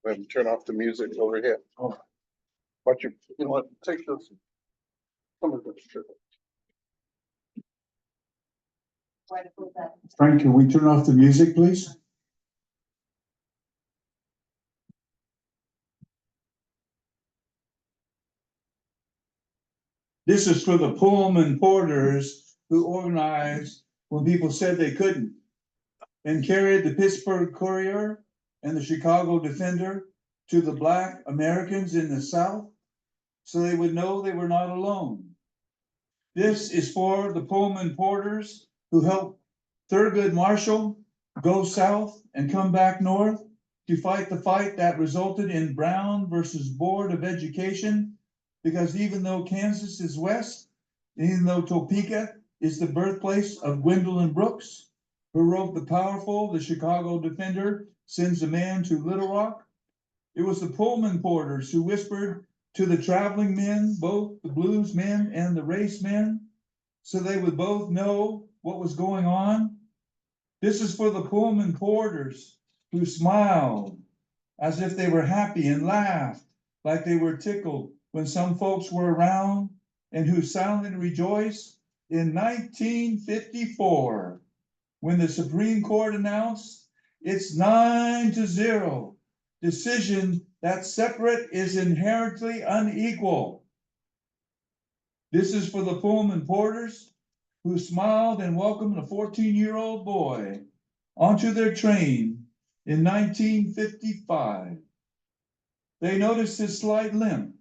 and turn off the music over here. Oh. Watch you know what, take this. Come on, sure. Frank, can we turn off the music, please? This is for the Pullman porters who organized when people said they couldn't, and carried the Pittsburgh Courier and the Chicago Defender to the Black Americans in the South, so they would know they were not alone. This is for the Pullman porters who helped Thurgood Marshall go south and come back north to fight the fight that resulted in Brown versus Board of Education, because even though Kansas is west, even though Topeka is the birthplace of Gwendolyn Brooks, who wrote the powerful The Chicago Defender Sends a Man to Little Rock, it was the Pullman porters who whispered to the traveling men, both the blues men and the race men, so they would both know what was going on. This is for the Pullman porters who smiled as if they were happy and laughed like they were tickled when some folks were around, and who silently rejoiced in 1954 when the Supreme Court announced its 9-0 decision that separate is inherently unequal. This is for the Pullman porters who smiled and welcomed a 14-year-old boy onto their train in 1955. They noticed his slight limp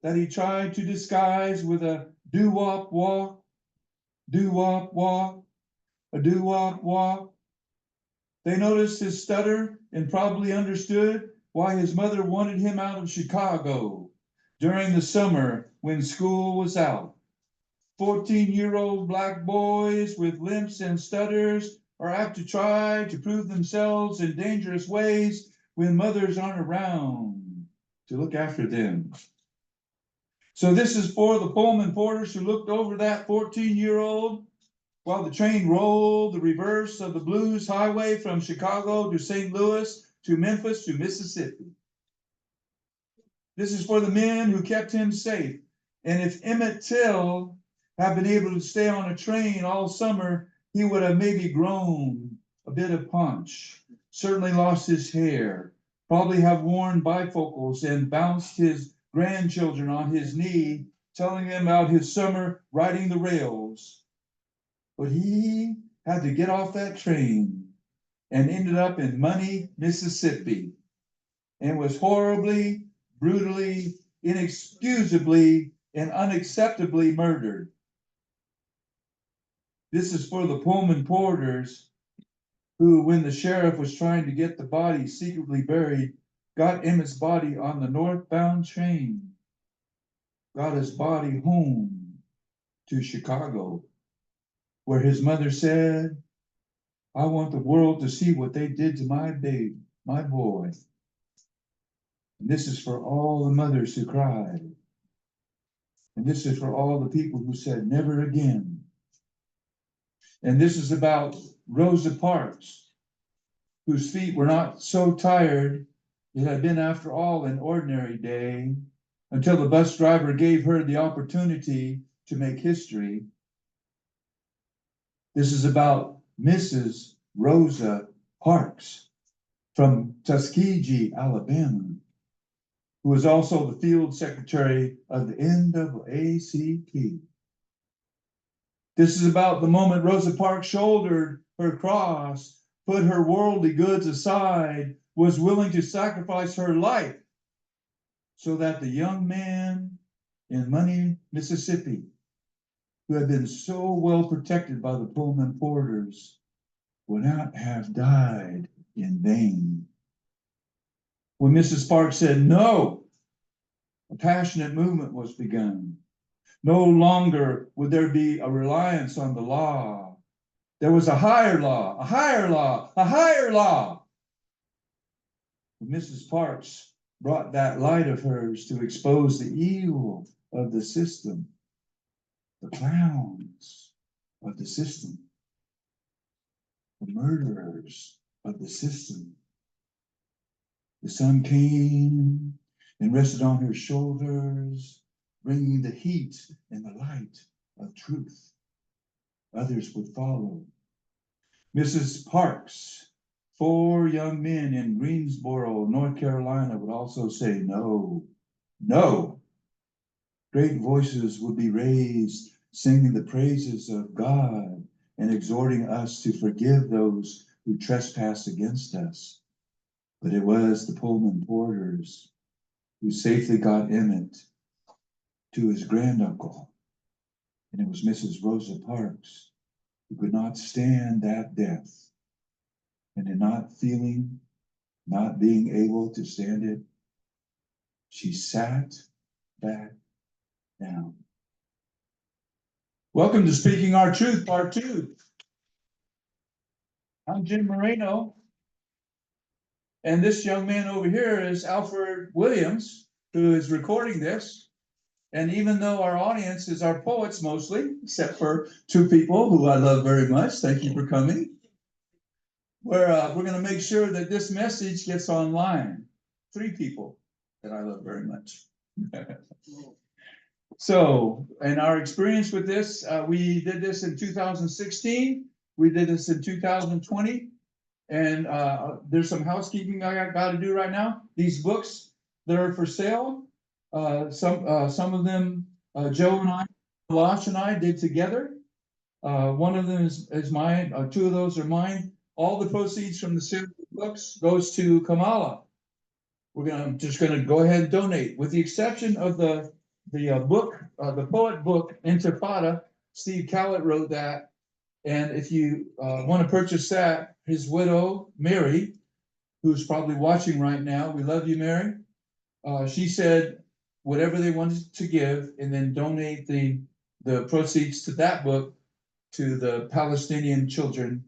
that he tried to disguise with a doo-wop walk, doo-wop walk, a doo-wop walk. They noticed his stutter and probably understood why his mother wanted him out of Chicago during the summer when school was out. 14-year-old black boys with limps and stutters are apt to try to prove themselves in dangerous ways when mothers aren't around to look after them. So this is for the Pullman porters who looked over that 14-year-old while the train rolled the reverse of the Blues Highway from Chicago to St. Louis to Memphis to Mississippi. This is for the men who kept him safe. And if Emmett Till had been able to stay on a train all summer, he would have maybe grown a bit of punch, certainly lost his hair, probably have worn bifocals and bounced his grandchildren on his knee, telling them about his summer riding the rails. But he had to get off that train and ended up in Money, Mississippi, and was horribly, brutally, inexcusably, and unacceptably murdered. This is for the Pullman porters who, when the sheriff was trying to get the body secretly buried, got Emmett's body on the northbound train, got his body home to Chicago, where his mother said, "I want the world to see what they did to my baby, my boy." And this is for all the mothers who cried. And this is for all the people who said, "Never again." And this is about Rosa Parks, whose feet were not so tired. It had been, after all, an ordinary day until the bus driver gave her the opportunity to make history. This is about Mrs. Rosa Parks from Tuskegee, Alabama, who was also the field secretary of the NAACP. This is about the moment Rosa Parks shouldered her cross, put her worldly goods aside, was willing to sacrifice her life so that the young man in Money, Mississippi, who had been so well protected by the Pullman porters, would not have died in vain. When Mrs. Parks said no, a passionate movement was begun. No longer would there be a reliance on the law. There was a higher law, a higher law, a higher law. Mrs. Parks brought that light of hers to expose the evil of the system, the clowns of the system, the murderers of the system. The sun came and rested on her shoulders, bringing the heat and the light of truth. Others would follow. Mrs. Parks, 4 young men in Greensboro, North Carolina, would also say no, no. Great voices would be raised, singing the praises of God and exhorting us to forgive those who trespass against us. But it was the Pullman porters who safely got Emmett to his granduncle. And it was Mrs. Rosa Parks who could not stand that death. And in not being able to stand it, she sat back down. Welcome to Speaking Our Truth, Part 2. I'm Jim Moreno. And this young man over here is Alfred Williams, who is recording this. And even though our audience is our poets mostly, except for 2 people who I love very much, thank you for coming. We're going to make sure that this message gets online. 3 people that I love very much. So, in our experience with this, we did this in 2016. We did this in 2020. And there's some housekeeping I got to do right now. These books that are for sale, some of them Joe and I, Lash and I did together. One of them is mine. 2 of those are mine. All the proceeds from the sale of the books goes to Kamala. We're just gonna go ahead and donate, with the exception of the book, the poet book Intifada. Steve Callett wrote that, and if you want to purchase that, his widow Mary, who's probably watching right now, we love you, Mary. She said whatever they wanted to give, and then donate the proceeds to that book to the Palestinian children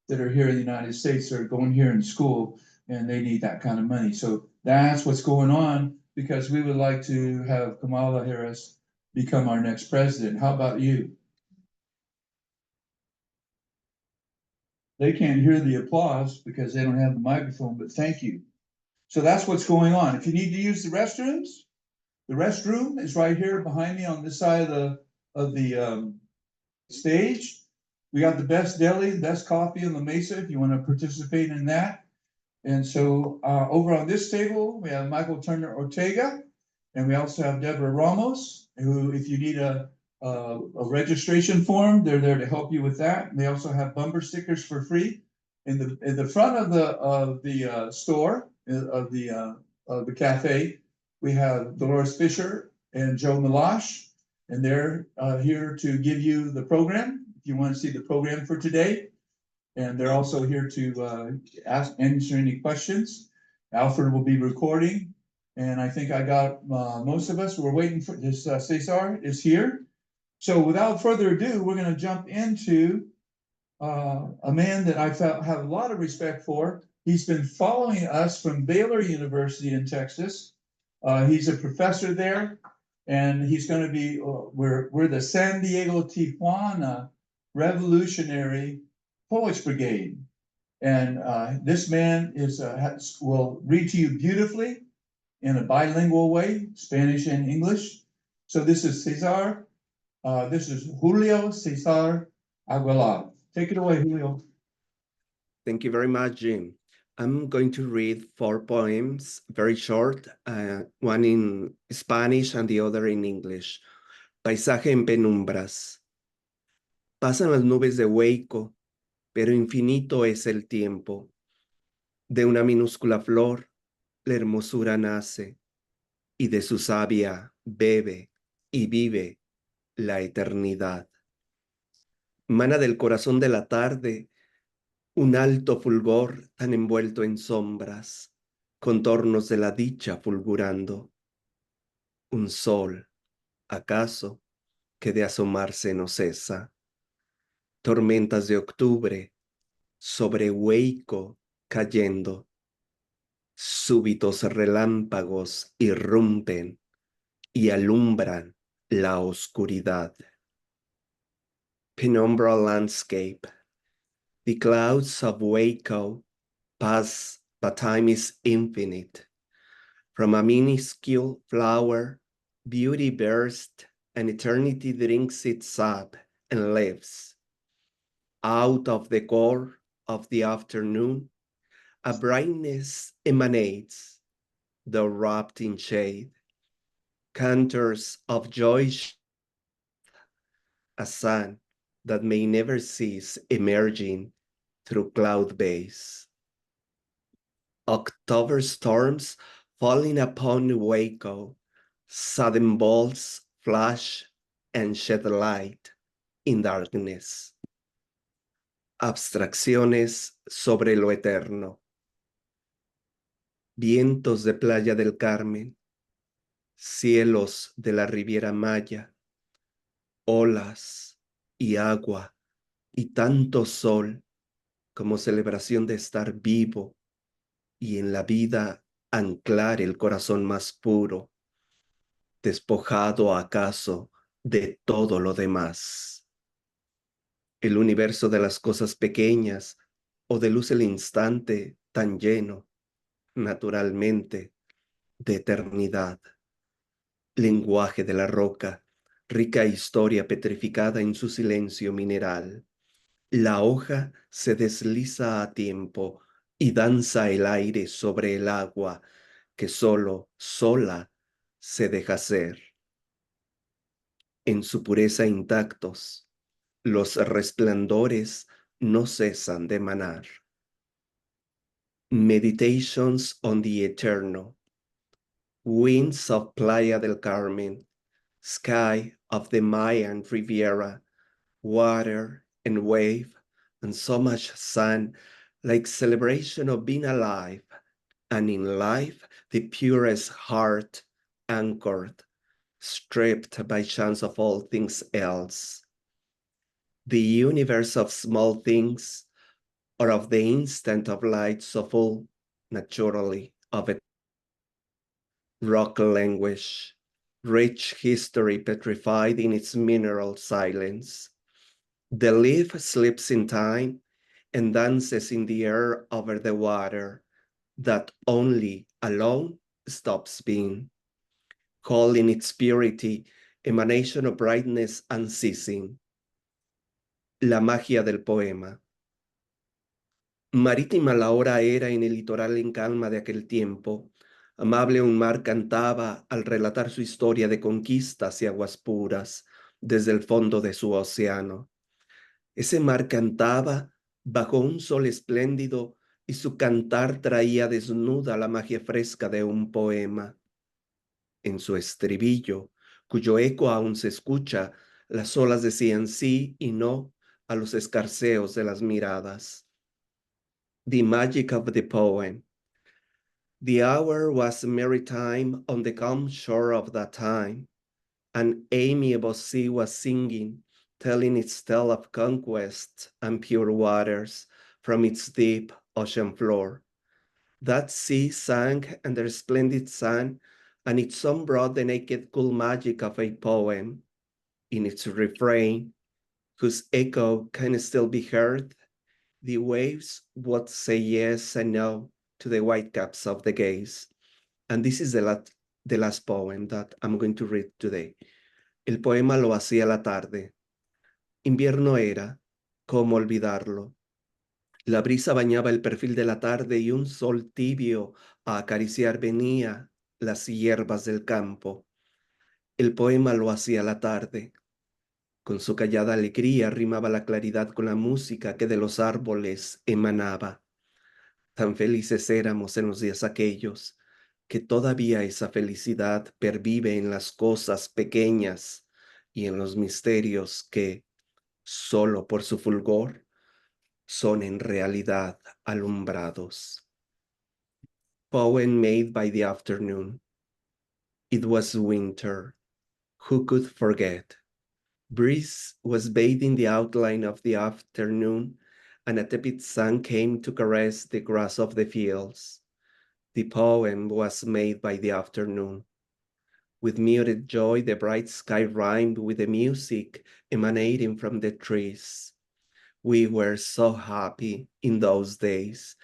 that are here in the United States, that are going here in school, and they need that kind of money. So that's what's going on, because we would like to have Kamala Harris become our next president. How about you? They can't hear the applause because they don't have the microphone, but thank you. So that's what's going on. If you need to use the restrooms, the restroom is right here behind me on this side of the stage. We got the best deli, the best coffee in La Mesa if you want to participate in that. And so over on this table, we have Michael Turner Ortega, and we also have Deborah Ramos, who, if you need a registration form, they're there to help you with that. And they also have bumper stickers for free. In the front of the store, of the cafe, we have Dolores Fisher and Joe Milosh, and they're here to give you the program if you want to see the program for today. And they're also here to answer any questions. Alfred will be recording, and I think I got most of us. We're waiting for this. Cesar is here. So without further ado, we're going to jump into a man that I have a lot of respect for. He's been following us from Baylor University in Texas. He's a professor there, and he's going to be, we're the San DiegoTijuana Revolutionary Poets Brigade. And this man will read to you beautifully in a bilingual way, Spanish and English. So this is Cesar. This is Julio Cesar Aguilar. Take it away, Julio. Thank you very much, Jim. I'm going to read 4 poems, very short, one in Spanish and the other in English. Paisaje en penumbras. Pasan las nubes de Hueco, pero infinito es el tiempo. De una minúscula flor, la hermosura nace, y de su savia bebe y vive la eternidad. Mana del corazón de la tarde un alto fulgor tan envuelto en sombras, contornos de la dicha fulgurando. Un sol, acaso, que de asomarse no cesa. Tormentas de octubre, sobre Hueco cayendo. Súbitos relámpagos irrumpen y alumbran la oscuridad. Penumbral landscape. The clouds of Waco pass, but time is infinite. From a minuscule flower, beauty bursts, and eternity drinks its sap and lives. Out of the core of the afternoon, a brightness emanates, though wrapped in shade. Cantors of joy, a sun that may never cease emerging through cloud base. October storms falling upon Waco, sudden bolts flash and shed light in darkness. Abstracciones sobre lo eterno. Vientos de Playa del Carmen, cielos de la Riviera Maya, olas y agua y tanto sol como celebración de estar vivo y en la vida anclar el corazón más puro, despojado acaso de todo lo demás. El universo de las cosas pequeñas o de luz el instante tan lleno, naturalmente, de eternidad. Lenguaje de la roca, rica historia petrificada en su silencio mineral. La hoja se desliza a tiempo y danza el aire sobre el agua que sola, se deja ser. En su pureza intactos, los resplandores no cesan de emanar. Meditations on the Eternal. Winds of Playa del Carmen, sky of the Mayan Riviera, water and wave, and so much sun, like celebration of being alive, and in life the purest heart anchored, stripped by chance of all things else. The universe of small things, or of the instant of light so full, naturally, of it. Rock language, rich history petrified in its mineral silence. The leaf slips in time and dances in the air over the water that only alone stops being, calling its purity, emanation of brightness unceasing. La magia del poema. Marítima la hora era en el litoral en calma de aquel tiempo. Amable un mar cantaba al relatar su historia de conquistas y aguas puras desde el fondo de su océano. Ese mar cantaba bajo un sol espléndido y su cantar traía desnuda la magia fresca de un poema. En su estribillo, cuyo eco aún se escucha, las olas decían sí y no a los escarceos de las miradas. The magic of the poem. The hour was maritime on the calm shore of that time. An amiable sea was singing, telling its tale of conquest and pure waters from its deep ocean floor. That sea sang under splendid sun, and its song brought the naked cool magic of a poem. In its refrain, whose echo can still be heard, the waves would say yes and no to the whitecaps of the gaze. And this is the last poem that I'm going to read today. El poema lo hacía la tarde. Invierno era, ¿cómo olvidarlo? La brisa bañaba el perfil de la tarde y un sol tibio a acariciar venía las hierbas del campo. El poema lo hacía la tarde. Con su callada alegría rimaba la claridad con la música que de los árboles emanaba. Tan felices éramos en los días aquellos, que todavía esa felicidad pervive en las cosas pequeñas y en los misterios que, solo por su fulgor, son en realidad alumbrados. Poem made by the afternoon. It was winter. Who could forget? Breeze was bathing the outline of the afternoon, and a tepid sun came to caress the grass of the fields. The poem was made by the afternoon. With muted joy, the bright sky rhymed with the music emanating from the trees. We were so happy in those days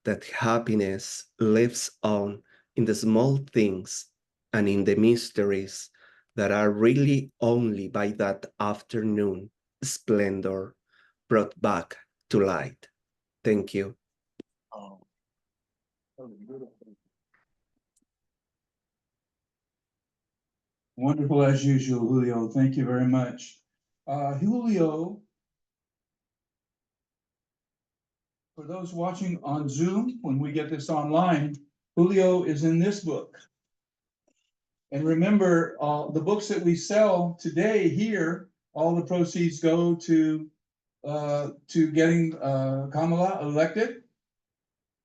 that happiness lives on in the small things and in the mysteries that are really only by that afternoon splendor brought back to light. Thank you. Oh. That was beautiful. Wonderful as usual, Julio. Thank you very much. Julio, for those watching on Zoom, when we get this online, Julio is in this book. And remember, the books that we sell today here, all the proceeds go to getting Kamala elected.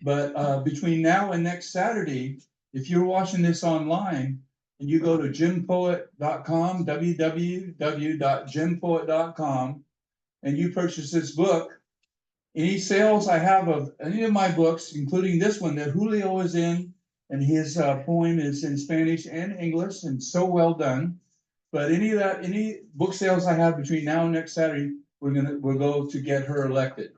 But between now and next Saturday, if you're watching this online and you go to jimpoet.com, www.jimpoet.com, and you purchase this book, any sales I have of any of my books, including this one that Julio is in, and his poem is in Spanish and English, and so well done. But any book sales I have between now and next Saturday, we'll go to get her elected.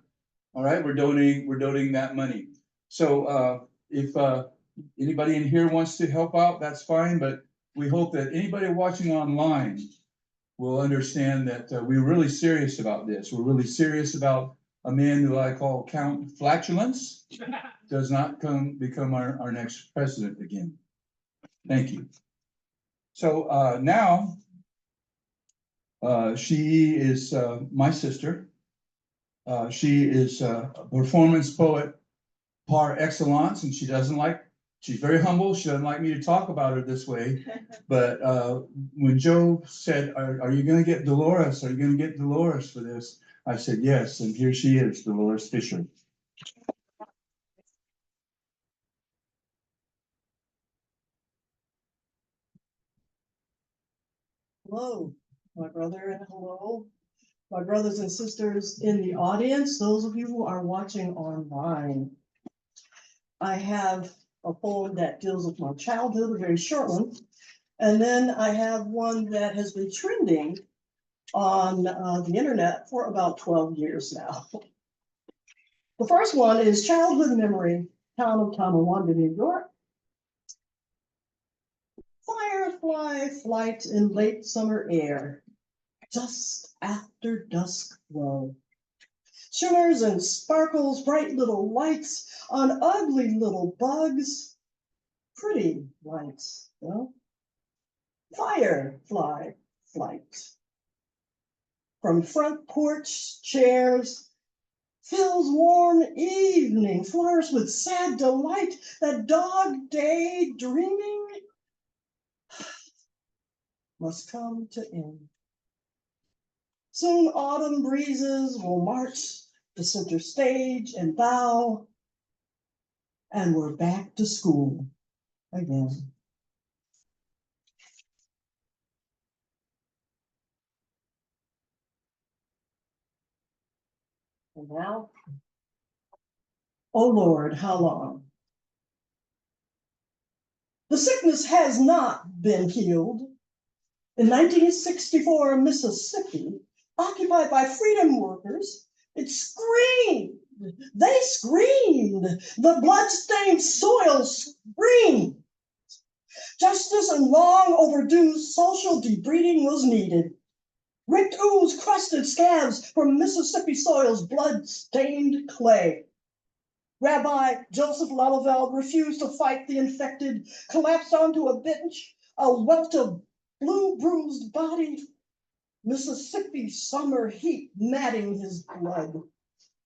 All right, we're donating that money. So if anybody in here wants to help out, that's fine. But we hope that anybody watching online will understand that we're really serious about this. We're really serious about a man who I call Count Flatulence does not become our next president again. Thank you. So now she is my sister. She is a performance poet par excellence, and she's very humble. She doesn't like me to talk about her this way. But when Joe said, are you going to get Dolores? Are you going to get Dolores for this? I said, yes. And here she is, Dolores Fisher. Hello, my brother, and hello, my brothers and sisters in the audience, those of you who are watching online. I have a poem that deals with my childhood, a very short one, and then I have one that has been trending on the internet for about 12 years now. The first one is Childhood Memory, town of Tonawanda, New York. Firefly flight in late summer air, just after dusk glow. Shimmers and sparkles, bright little lights on ugly little bugs. Pretty lights, though. Firefly flight. From front porch chairs, Phil's warm evening flourished with sad delight. That dog day dreaming must come to end. Soon autumn breezes will march the center stage and bow, and we're back to school again. And now, oh Lord, how long? The sickness has not been healed. In 1964, Mississippi, occupied by freedom workers, it screamed. They screamed. The blood-stained soil screamed. Justice and long overdue social debreeding was needed. Ripped ooze, crusted scabs from Mississippi soil's blood-stained clay. Rabbi Joseph Lallavelle refused to fight the infected, collapsed onto a bench, a welt of blue bruised body, Mississippi summer heat matting his blood.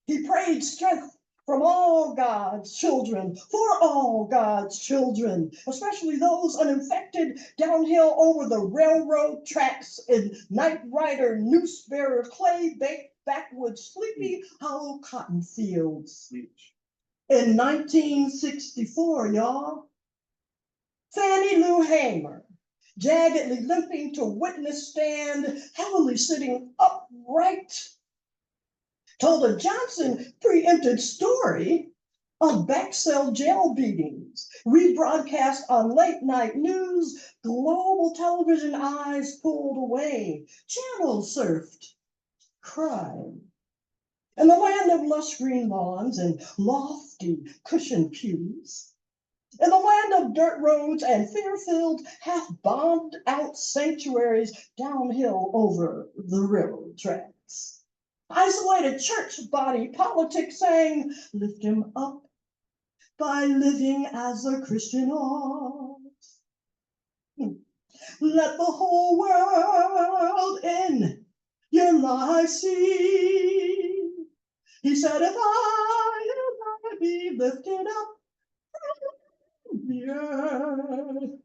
He prayed strength from all God's children, for all God's children, especially those uninfected downhill over the railroad tracks in night rider, noose bearer, clay-baked backwoods, sleepy, hollow cotton fields. In 1964, y'all, Fannie Lou Hamer, jaggedly limping to witness stand, heavily sitting upright, told a Johnson preempted story of back-cell jail beatings, rebroadcast on late night news, global television eyes pulled away, channel surfed, crime. In the land of lush green lawns and lofty cushioned pews, In the land of dirt roads and fear-filled, half-bombed-out sanctuaries downhill over the railroad tracks. Isolated church body politics saying, lift him up by living as a Christian ought. Let the whole world in your life see. He said, if I be lifted up from the earth,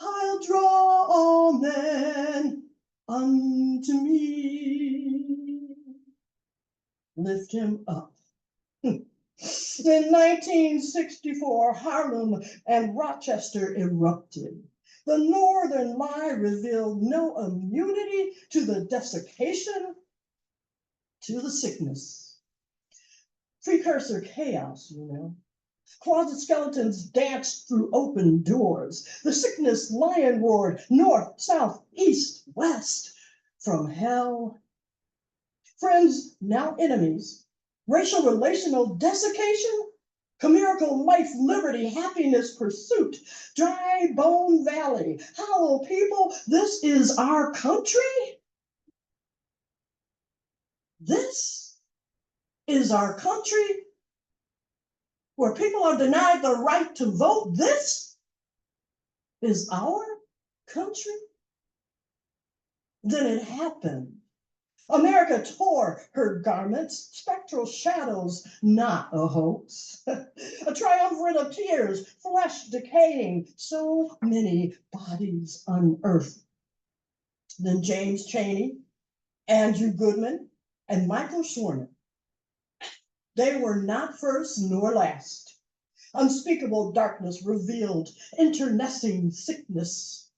I'll draw all men unto me. Lift him up. In 1964, Harlem and Rochester erupted. The Northern Lie revealed no immunity to the desiccation, to the sickness. Precursor chaos, you know. Closet skeletons danced through open doors. The sickness lion roared north, south, east, west, from hell. Friends, now enemies. Racial relational desiccation, chimerical life, liberty, happiness, pursuit, dry bone valley. Hello, people, this is our country. This is our country where people are denied the right to vote. This is our country. Then it happened. America tore her garments, spectral shadows, not a hoax. A triumvirate of tears, flesh decaying, so many bodies unearthed. Then James Chaney, Andrew Goodman, and Michael Schwerner. They were not first nor last. Unspeakable darkness revealed internecine sickness,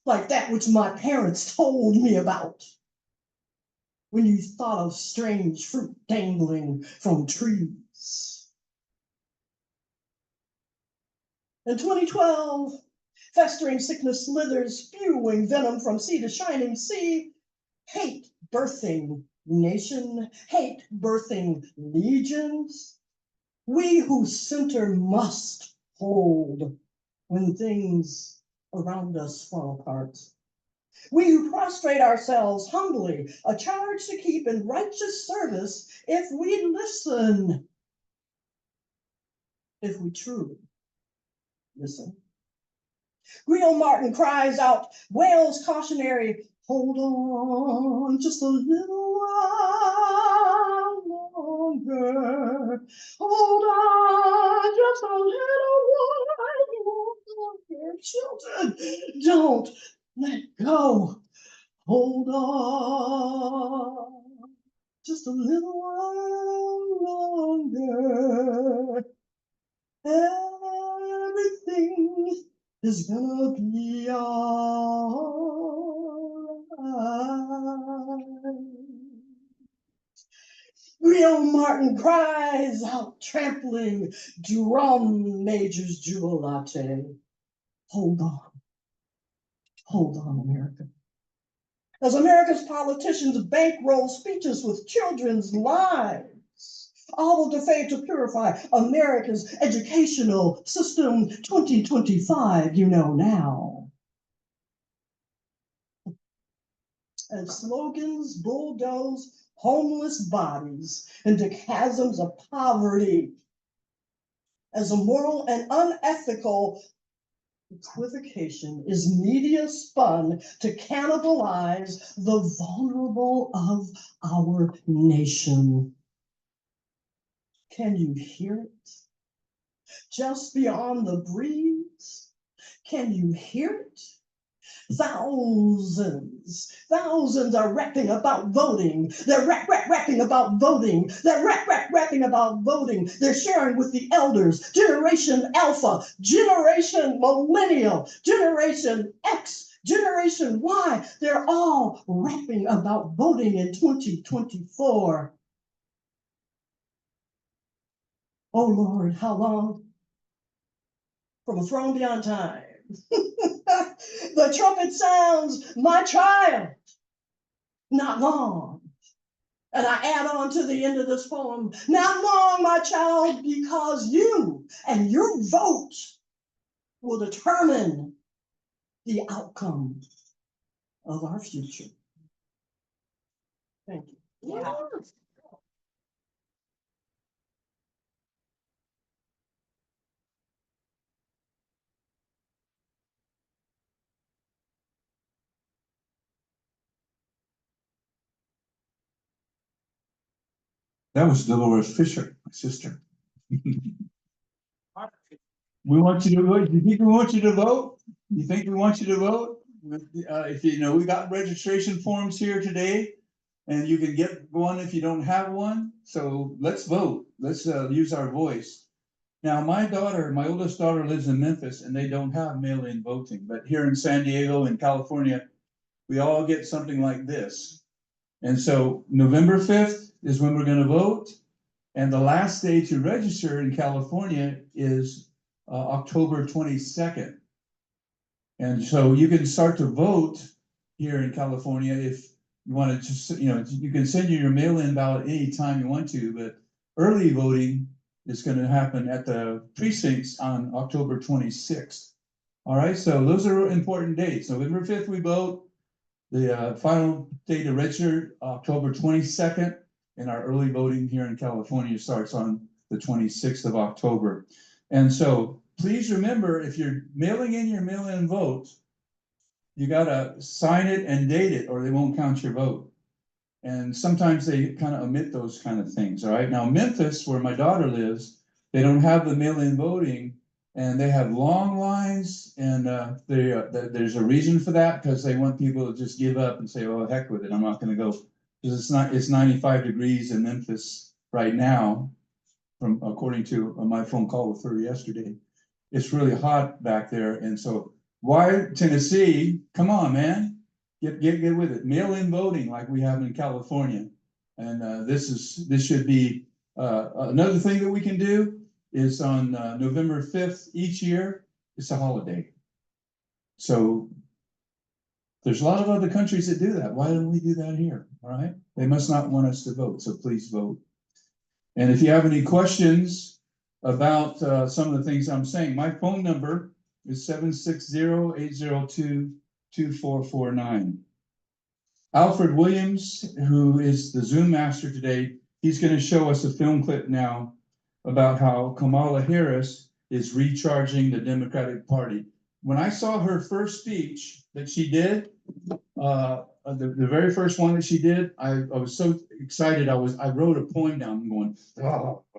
like that which my parents told me about. When you thought of strange fruit dangling from trees. In 2012, festering sickness slithers, spewing venom from sea to shining sea, hate birthing nation, hate birthing legions. We who center must hold when things around us fall apart. We who prostrate ourselves humbly, a charge to keep in righteous service if we listen, if we truly listen. Griot Martin cries out, Wales cautionary, hold on just a little while longer. Hold on just a little while longer. Children, don't let go. Hold on just a little while longer. Everything is gonna be all right. Griot Martin cries out, trampling drum majors jubilate. Hold on, America. As America's politicians bankroll speeches with children's lives, all will defame to purify America's educational system 2025, you know now. As slogans bulldoze homeless bodies into chasms of poverty, as immoral and unethical equivocation is media spun to cannibalize the vulnerable of our nation. Can you hear it? Just beyond the breeze, can you hear it? Thousands are rapping about voting. They're rapping about voting. They're rapping about voting. They're sharing with the elders, Generation Alpha, Generation Millennial, Generation X, Generation Y. They're all rapping about voting in 2024. Oh Lord, how long? From a throne beyond time. The trumpet sounds, my child, not long. And I add on to the end of this poem, not long, my child, because you and your vote will determine the outcome of our future. Thank you. Yeah. That was Dolores Fisher, my sister. We want you to vote. Do you think we want you to vote? You think we want you to vote? If you know, we got registration forms here today, and you can get one if you don't have one. So let's vote. Let's use our voice. Now, my oldest daughter lives in Memphis, and they don't have mail-in voting. But here in San Diego and California, we all get something like this. And so November 5th is when we're going to vote. And the last day to register in California is October 22nd. And so you can start to vote here in California if you want to just, you can send your mail-in ballot anytime you want to, but early voting is going to happen at the precincts on October 26th. All right, so those are important dates. November 5th, we vote. The final day to register, October 22nd, and our early voting here in California starts on the 26th of October. And so please remember, if you're mailing in your mail-in vote, you gotta sign it and date it, or they won't count your vote. And sometimes they kind of omit those kind of things, all right? Now, Memphis, where my daughter lives, they don't have the mail-in voting, and they have long lines, and there's a reason for that, because they want people to just give up and say, oh, heck with it, I'm not gonna go. Because it's 95 degrees in Memphis right now, according to my phone call with her yesterday. It's really hot back there, and so why Tennessee? Come on, man, get with it. Mail-in voting like we have in California, and this should be another thing that we can do is on November 5th each year. It's a holiday, so there's a lot of other countries that do that. Why don't we do that here? All right, they must not want us to vote, so please vote. And if you have any questions about some of the things I'm saying, my phone number is 760-802-2449. Alfred Williams, who is the Zoom master today, he's going to show us a film clip now about how Kamala Harris is recharging the Democratic Party. When I saw her first speech that she did, the very first one that she did, I was so excited. I wrote a poem down. I'm going,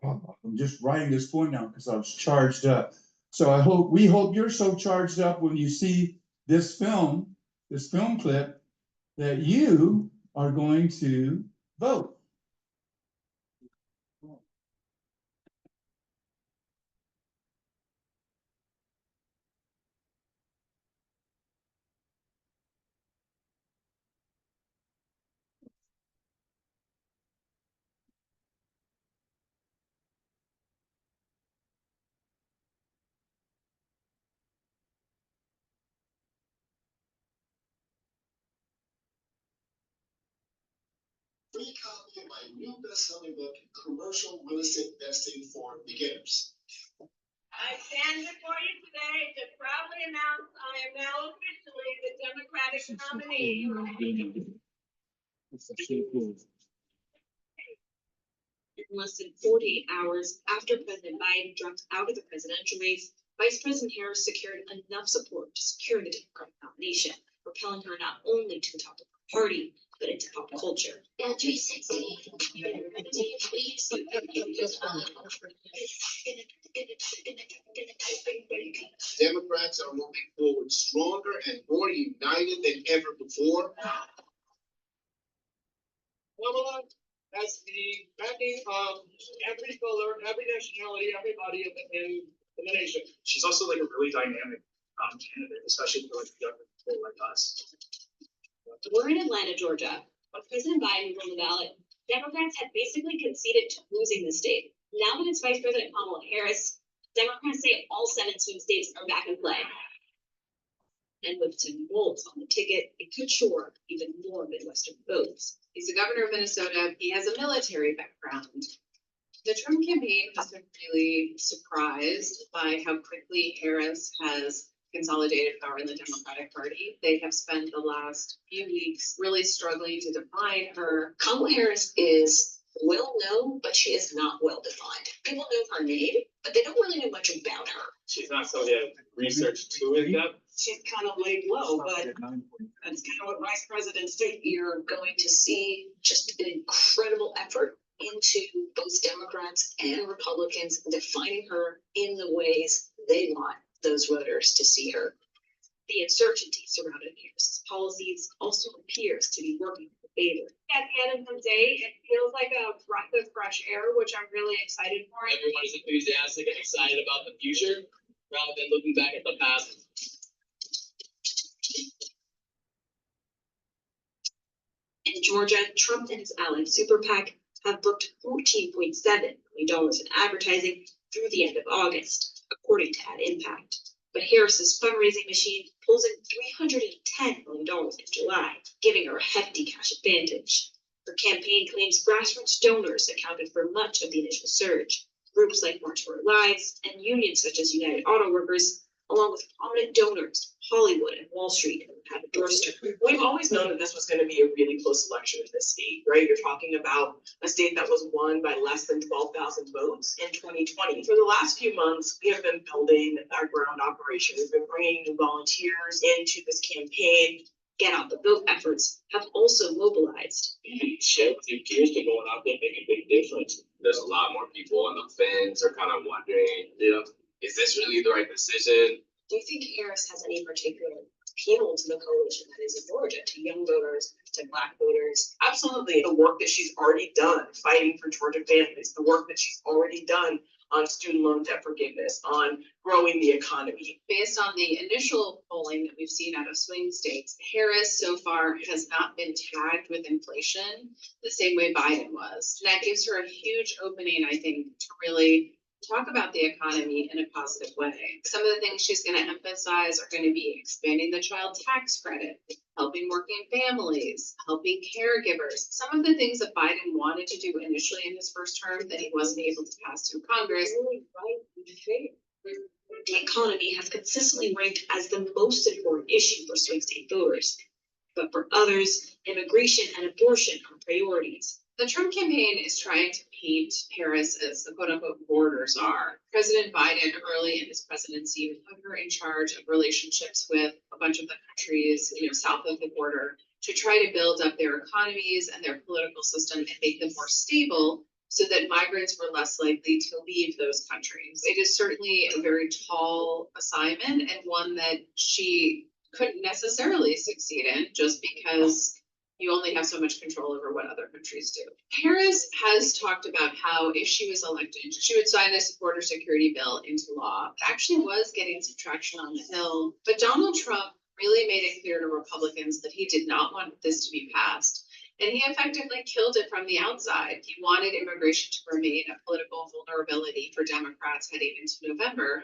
I'm just writing this poem down because I was charged up. So we hope you're so charged up when you see this film clip, that you are going to vote. Free copy of my new best-selling book, Commercial Real Estate Investing for Beginners. I stand before you today to proudly announce I am now officially the Democratic nominee. In less than 48 hours after President Biden dropped out of the presidential race, Vice President Harris secured enough support to secure the Democratic nomination, propelling her not only to the top of the party, but into pop culture. Democrats are moving forward stronger and more united than ever before. Kamala has the backing of every color, every nationality, everybody in the nation. She's also like a really dynamic candidate, especially for like younger people like us. We're in Atlanta, Georgia. When President Biden was on the ballot, Democrats had basically conceded to losing the state. Now that it's Vice President Kamala Harris, Democrats say all 7 swing states are back in play. and with some molds on the ticket, it could shore up even more Midwestern votes. He's the governor of Minnesota. He has a military background. The Trump campaign has been really surprised by how quickly Harris has consolidated power in the Democratic Party. They have spent the last few weeks really struggling to define her. Kamala Harris is well known, but she is not well defined. People know her name, but they don't really know much about her. She's not somebody that researched too in depth. She's kind of laid low, but that's kind of what vice presidents do. You're going to see just an incredible effort into both Democrats and Republicans defining her in the ways they want those voters to see her. The uncertainty surrounding Harris's policies also appears to be working in her favor. At the end of the day, it feels like a breath of fresh air, which I'm really excited for. Everyone is enthusiastic and excited about the future rather than looking back at the past. In Georgia, Trump and his ally Super PAC have booked $14.7 million in advertising through the end of August, according to Ad Impact. But Harris's fundraising machine pulls in $310 million in July, giving her a hefty cash advantage. Her campaign claims grassroots donors accounted for much of the initial surge. Groups like March for Our Lives and unions such as United Auto Workers, along with prominent donors, Hollywood and Wall Street, have endorsed her. We've always known that this was going to be a really close election in this state, right? You're talking about a state that was won by less than 12,000 votes in 2020. For the last few months, we have been building our ground operation. We've been bringing new volunteers into this campaign. Get Out the Vote efforts have also mobilized. You share with your peers to going out there and make a big difference. There's a lot more people on the fence are kind of wondering, is this really the right decision? Do you think Harris has any particular appeal to the coalition that is in Georgia, to young voters, to Black voters? Absolutely. The work that she's already done fighting for Georgia families, the work that she's already done on student loan debt forgiveness, on growing the economy. Based on the initial polling that we've seen out of swing states, Harris so far has not been tagged with inflation the same way Biden was. And that gives her a huge opening, I think, to really talk about the economy in a positive way. Some of the things she's going to emphasize are going to be expanding the child tax credit, helping working families, helping caregivers. Some of the things that Biden wanted to do initially in his first term that he wasn't able to pass through Congress. The economy has consistently ranked as the most important issue for swing state voters. But for others, immigration and abortion are priorities. The Trump campaign is trying to paint Harris as the quote-unquote border czar. President Biden, early in his presidency, put her in charge of relationships with a bunch of the countries, south of the border, to try to build up their economies and their political system and make them more stable so that migrants were less likely to leave those countries. It is certainly a very tall assignment and one that she couldn't necessarily succeed in just because you only have so much control over what other countries do. Harris has talked about how if she was elected, she would sign this border security bill into law. It actually was getting some traction on the Hill, but Donald Trump really made it clear to Republicans that he did not want this to be passed. And he effectively killed it from the outside. He wanted immigration to remain a political vulnerability for Democrats heading into November.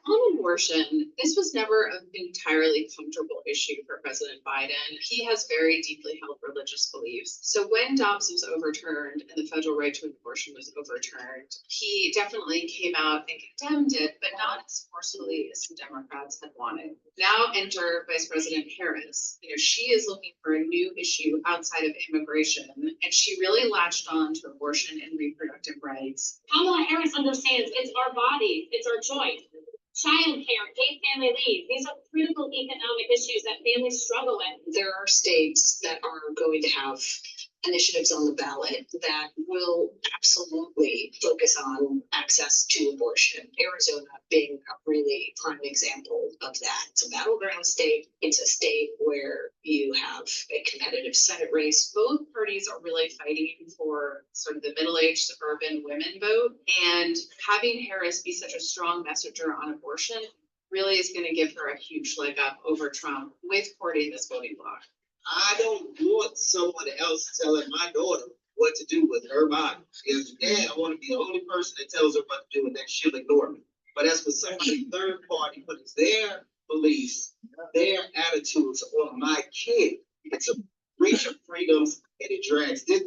On abortion, this was never an entirely comfortable issue for President Biden. He has very deeply held religious beliefs. So when Dobbs was overturned and the federal right to abortion was overturned, he definitely came out and condemned it, but not as forcefully as some Democrats had wanted. Now enter Vice President Harris. She is looking for a new issue outside of immigration, and she really latched on to abortion and reproductive rights. Kamala Harris understands it's our bodies, it's our choice. Child care, paid family leave, these are critical economic issues that families struggle with. There are states that are going to have initiatives on the ballot that will absolutely focus on access to abortion. Arizona being a really prime example of that. It's a battleground state. It's a state where you have a competitive Senate race. Both parties are really fighting for sort of the middle-aged suburban women vote, and having Harris be such a strong messenger on abortion really is going to give her a huge leg up over Trump with courting this voting bloc. I don't want someone else telling my daughter what to do with her body. As a dad, I want to be the only person that tells her what to do, and then she'll ignore me. But as for somebody third party, but it's their beliefs, their attitudes on my kid, it's a breach of freedoms and it drags this